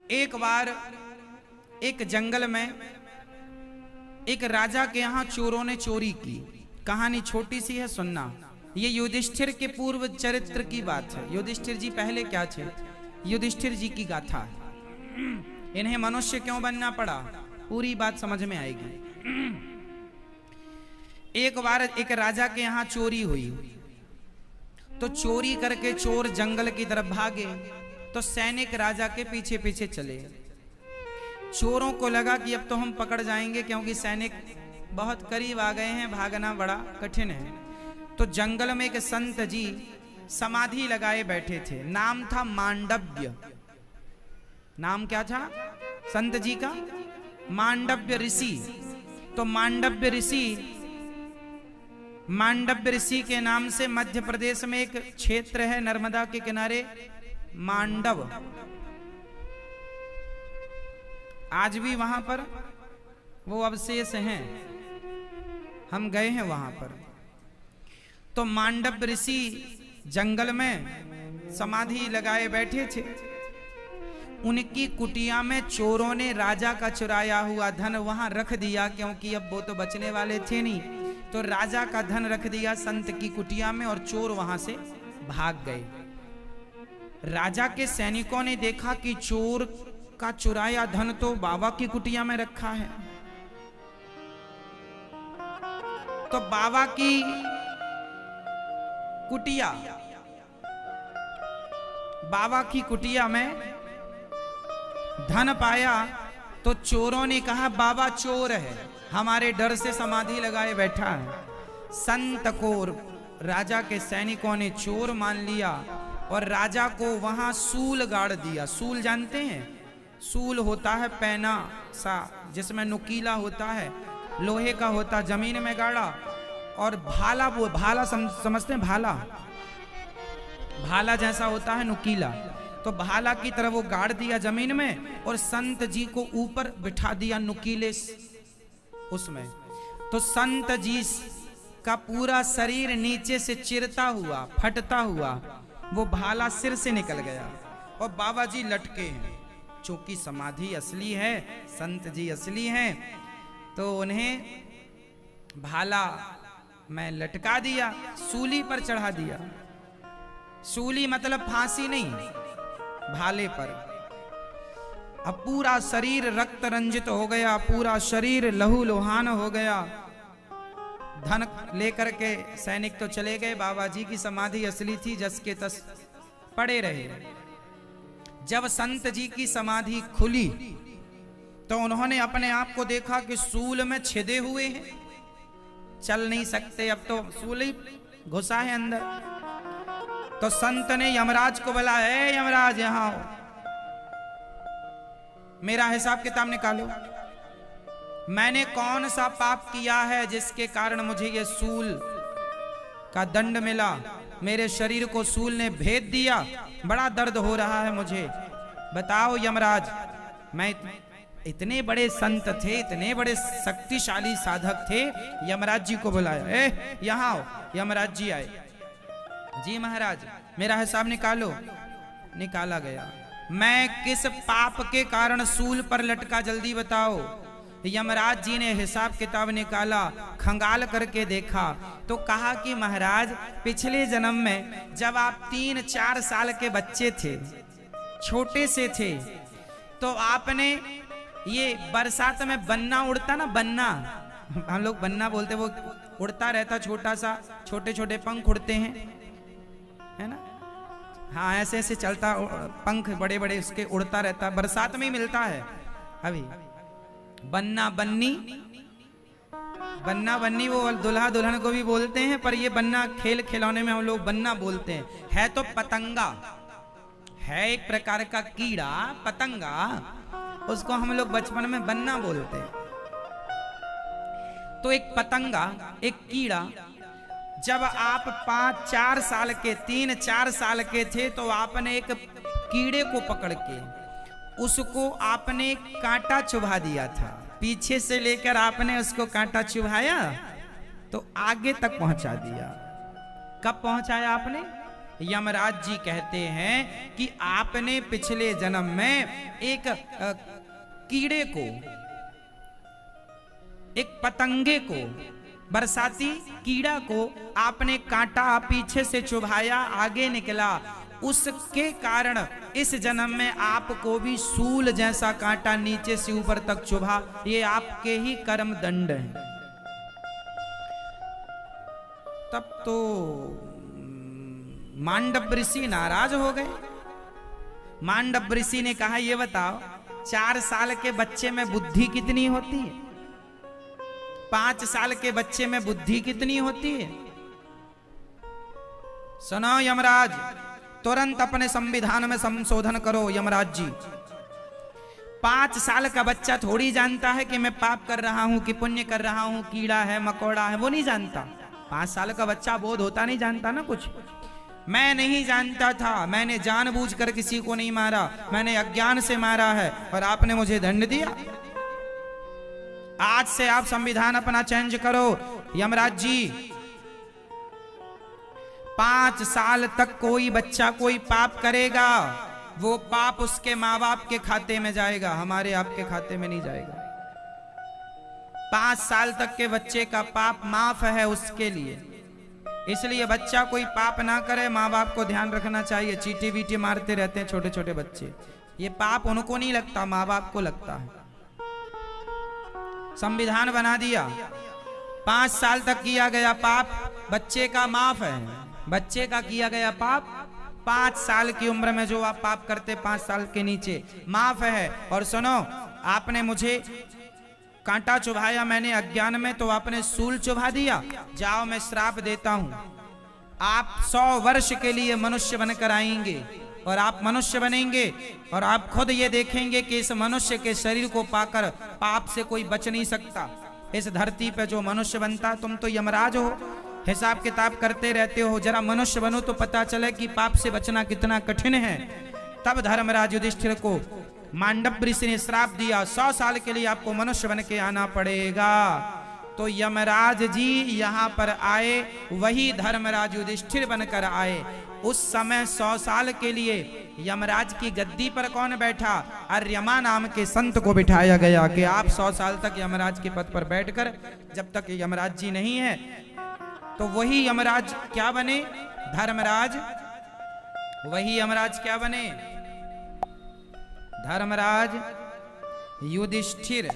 एक बार एक जंगल में एक राजा के यहाँ चोरों ने चोरी की। कहानी छोटी सी है, सुनना। ये युधिष्ठिर के पूर्व चरित्र की बात है। युधिष्ठिर जी पहले क्या थे, युधिष्ठिर जी की गाथा है। इन्हें मनुष्य क्यों बनना पड़ा, पूरी बात समझ में आएगी। एक बार एक राजा के यहाँ चोरी हुई, तो चोरी करके चोर जंगल की तरफ भागे, तो सैनिक राजा के पीछे पीछे चले। चोरों को लगा कि अब तो हम पकड़ जाएंगे, क्योंकि सैनिक बहुत करीब आ गए हैं, भागना बड़ा कठिन है। तो जंगल में एक संत जी समाधि लगाए बैठे थे। नाम था मांडव्य। नाम क्या था संत जी का? मांडव्य ऋषि। तो मांडव्य ऋषि के नाम से मध्य प्रदेश में एक क्षेत्र है नर्मदा के किनारे, मांडव। आज भी वहां पर वो अवशेष हैं, हम गए हैं वहां पर। तो मांडव्य ऋषि जंगल में समाधि लगाए बैठे थे। उनकी कुटिया में चोरों ने राजा का चुराया हुआ धन वहां रख दिया, क्योंकि अब वो तो बचने वाले थे नहीं। तो राजा का धन रख दिया संत की कुटिया में और चोर वहां से भाग गए। राजा के सैनिकों ने देखा कि चोर का चुराया धन तो बाबा की कुटिया में रखा है। तो बाबा की कुटिया में धन पाया। तो चोरों ने कहा बाबा चोर है, हमारे डर से समाधि लगाए बैठा है। संत को राजा के सैनिकों ने चोर मान लिया और राजा को वहां सूल गाड़ दिया। सूल जानते हैं? सूल होता है पैना सा, जिसमें नुकीला होता है, लोहे का होता, जमीन में गाड़ा। और भाला, वो भाला समझते हैं? भाला जैसा होता है नुकीला, तो भाला की तरह वो गाड़ दिया जमीन में और संत जी को ऊपर बिठा दिया नुकीले उसमें। तो संत जी का पूरा शरीर नीचे से चिरता हुआ, फटता हुआ वो भाला सिर से निकल गया और बाबा जी लटके हैं। चूंकि समाधि असली है, संत जी असली हैं, तो उन्हें भाला में लटका दिया, सूली पर चढ़ा दिया। सूली मतलब फांसी नहीं, भाले पर। अब पूरा शरीर रक्त रंजित हो गया, पूरा शरीर लहू लुहान हो गया। धन लेकर के सैनिक तो चले गए। बाबा जी की समाधि असली थी, जस के तस पड़े रहे। जब संत जी की समाधि खुली तो उन्होंने अपने आप को देखा कि सूल में छिदे हुए हैं, चल नहीं सकते, अब तो सूल ही घुसा है अंदर। तो संत ने यमराज को बोला, है यमराज यहां आओ, मेरा हिसाब किताब निकालो। मैंने कौन सा पाप किया है जिसके कारण मुझे ये सूल का दंड मिला? मेरे शरीर को सूल ने भेद दिया, बड़ा दर्द हो रहा है मुझे, बताओ यमराज। मैं इतने बड़े संत थे, इतने बड़े शक्तिशाली साधक थे। यमराज जी को बुलाया, यहां आओ। यमराज जी आए। जी महाराज, मेरा हिसाब निकालो। निकाला गया। मैं किस पाप के कारण सूल पर लटका, जल्दी बताओ। यमराज जी ने हिसाब किताब निकाला, खंगाल करके देखा तो कहा कि महाराज, पिछले जन्म में जब आप 3-4 साल के बच्चे थे, छोटे से थे, तो आपने ये बरसात में बन्ना उड़ता ना, बन्ना, हम लोग बन्ना बोलते, वो उड़ता रहता छोटा सा, छोटे छोटे पंख उड़ते हैं, है ना? हाँ, ऐसे ऐसे चलता, पंख बड़े बड़े उसके उड़ता रहता, बरसात में ही मिलता है। अभी बन्ना बन्नी वो दुल्हा दुल्हन को भी बोलते हैं, पर ये बन्ना खेल खिलौने में हम लोग बन्ना बोलते हैं। है तो पतंगा, है एक प्रकार का कीड़ा, पतंगा, उसको हम लोग बचपन में बन्ना बोलते हैं। तो एक पतंगा, एक कीड़ा, जब आप 5-4 साल के, 3-4 साल के थे, तो आपने एक कीड़े को पकड़ के उसको आपने कांटा चुभा दिया था। पीछे से लेकर आपने उसको कांटा चुभाया तो आगे तक पहुंचा दिया। कब पहुंचाया आपने? यमराज जी कहते हैं कि आपने पिछले जन्म में एक कीड़े को, एक पतंगे को, बरसाती कीड़ा को आपने काटा, पीछे से चुभाया, आगे निकला, उसके कारण इस जन्म में आपको भी सूल जैसा कांटा नीचे से ऊपर तक चुभा। ये आपके ही कर्म दंड है। तब तो मांडव ऋषि नाराज हो गए। मांडव ऋषि ने कहा, ये बताओ 4 साल के बच्चे में बुद्धि कितनी होती है? 5 साल के बच्चे में बुद्धि कितनी होती है? सुनो यमराज, तुरंत अपने संविधान में संशोधन करो। यमराज जी, 5 साल का बच्चा थोड़ी जानता है कि मैं पाप कर रहा हूं कि पुण्य कर रहा हूं, कीड़ा है मकोड़ा है, वो नहीं जानता। 5 साल का बच्चा बोध होता नहीं जानता ना कुछ। मैं नहीं जानता था, मैंने जानबूझकर किसी को नहीं मारा, मैंने अज्ञान से मारा है और आपने मुझे दंड दिया। आज से आप संविधान अपना चेंज करो। यमराज जी, 5 साल तक कोई बच्चा कोई पाप करेगा, वो पाप उसके माँ बाप के खाते में जाएगा, हमारे आपके खाते में नहीं जाएगा। 5 साल तक के बच्चे का पाप माफ है उसके लिए। इसलिए बच्चा कोई पाप ना करे, माँ बाप को ध्यान रखना चाहिए। चीटी वीटी मारते रहते हैं छोटे छोटे बच्चे, ये पाप उनको नहीं लगता, माँ बाप को लगता है। संविधान बना दिया, 5 साल तक किया गया पाप बच्चे का माफ है। बच्चे का किया गया पाप 5 साल की उम्र में जो आप पाप करते 5 साल के नीचे माफ है। और सुनो, आपने मुझे कांटा चुभाया मैंने अज्ञान में, तो आपने सूल चुभा दिया। जाओ मैं श्राप देता हूं, आप 100 वर्ष के लिए मनुष्य बनकर आएंगे और आप मनुष्य बनेंगे और आप खुद ये देखेंगे कि इस मनुष्य के शरीर को पाकर पाप से कोई बच नहीं सकता। इस धरती पे जो मनुष्य बनता, तुम तो यमराज हो, हिसाब किताब करते रहते हो, जरा मनुष्य बनो तो पता चले कि पाप से बचना कितना कठिन है। तब धर्मराज युधिष्ठिर को मांडव ऋषि ने श्राप दिया, 100 साल के लिए आपको मनुष्य बन के आना पड़ेगा। तो यमराज जी यहाँ पर आए, वही धर्मराज युधिष्ठिर बनकर आए। उस समय 100 साल के लिए यमराज की गद्दी पर कौन बैठा? अर्यमा नाम के संत को बिठाया गया कि आप 100 साल तक यमराज के पद पर बैठकर, जब तक यमराज जी नहीं है तो वही यमराज क्या बने? धर्मराज। वही यमराज क्या बने? धर्मराज युधिष्ठिर।